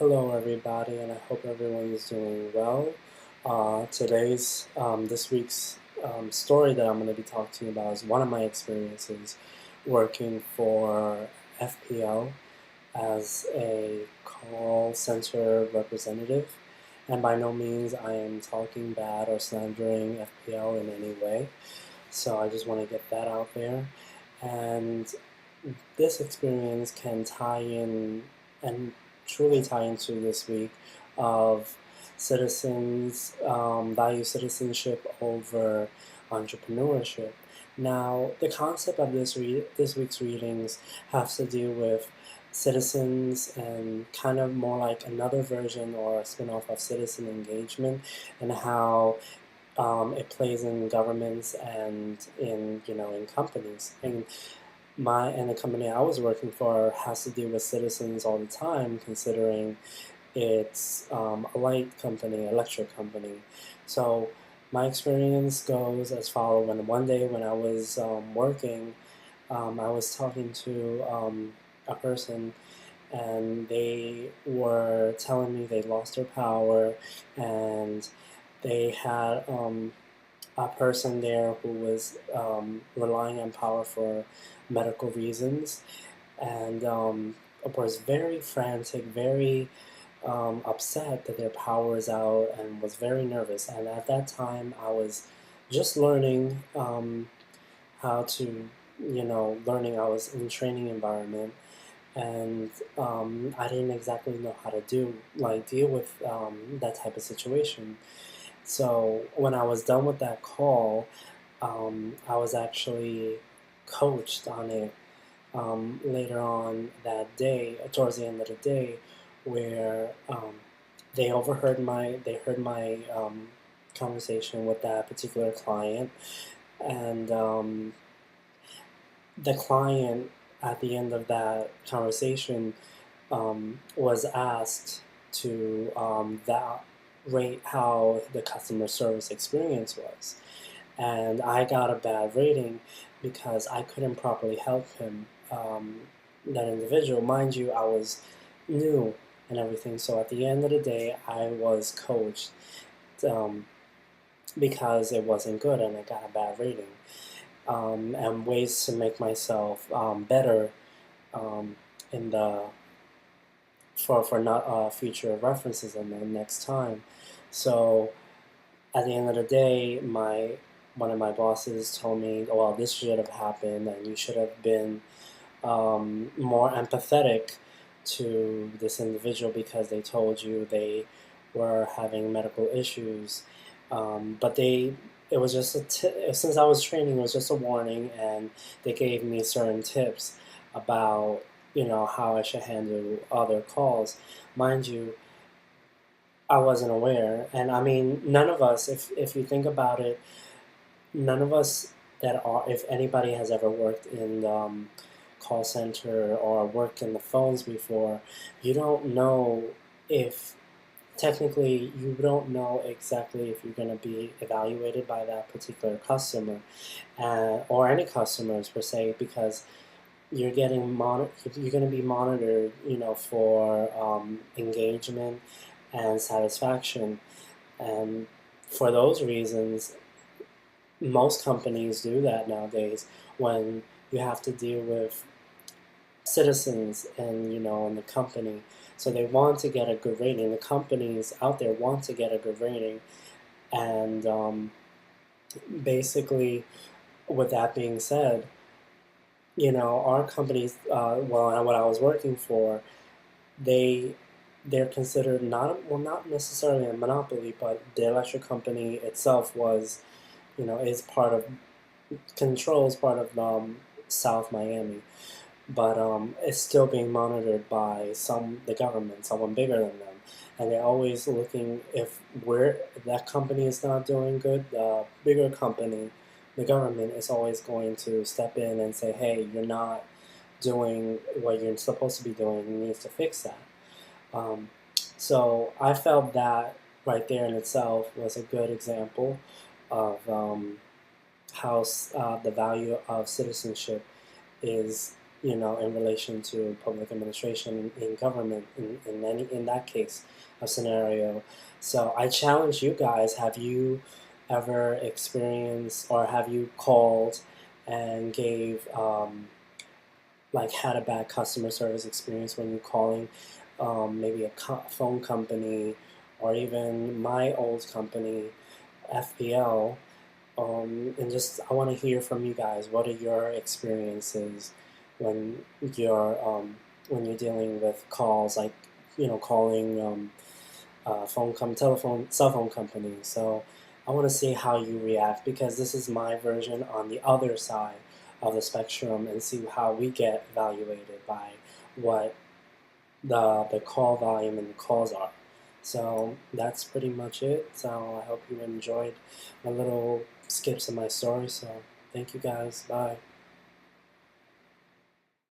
Hello, everybody, and I hope everyone is doing well. This week's story that I'm going to be talking to you about is one of my experiences working for FPL as a call center representative. And by no means I am talking bad or slandering FPL in any way. So I just want to get that out there. And this experience can tie in and truly tie into this week of citizens value citizenship over entrepreneurship. Now, the concept of this week's readings has to do with citizens and kind of more like another version or a spin-off of citizen engagement and how it plays in governments and in companies. And the company I was working for has to deal with citizens all the time, considering it's a light company, electric company. So my experience goes as follows. When one day when I was working, I was talking to a person, and they were telling me they lost their power, and they had a person there who was relying on power for medical reasons, and was very frantic, very upset that their power is out, and was very nervous. And at that time, I was just learning how to, learning. I was in training environment, and I didn't exactly know how to deal with that type of situation. So when I was done with that call, I was actually coached on it later on that day, towards the end of the day, where they heard my conversation with that particular client, and the client at the end of that conversation was asked to rate how the customer service experience was. And I got a bad rating because I couldn't properly help him, that individual. Mind you, I was new and everything. So at the end of the day, I was coached um, because it wasn't good and I got a bad rating. And ways to make myself better um, in the for not future references and the next time. So at the end of the day, my one of my bosses told me, "Oh, well, this should have happened, and you should have been more empathetic to this individual because they told you they were having medical issues." But it was just since I was training, it was just a warning, and they gave me certain tips about how I should handle other calls. Mind you, I wasn't aware, and I mean, none of us, if you think about it, none of us that are, if anybody has ever worked in the call center or worked in the phones before, you don't know if, technically, you don't know exactly if you're going to be evaluated by that particular customer, or any customers per se, because you're going to be monitored, for engagement and satisfaction. And for those reasons, most companies do that nowadays when you have to deal with citizens and in the company. So they want to get a good rating. The companies out there want to get a good rating, and basically, with that being said, our companies, well, what I was working for, they they're considered not necessarily a monopoly, but the electric company itself is part of controls part of South Miami, but it's still being monitored by the government, someone bigger than them, and they're always looking if that company is not doing good, the bigger company, the government is always going to step in and say, hey, you're not doing what you're supposed to be doing. You need to fix that. Um, so I felt that right there in itself was a good example of how the value of citizenship is in relation to public administration in government in that case of scenario. So I challenge you guys, have you ever experienced or have you called and gave like had a bad customer service experience when you're calling maybe a phone company or even my old company, FPL, and just I want to hear from you guys. What are your experiences when when you're dealing with calls, like calling cell phone company? So I want to see how you react, because this is my version on the other side of the spectrum, and see how we get evaluated by what the call volume and the calls are. So that's pretty much it. So I hope you enjoyed my little skips of my story. So thank you guys. Bye.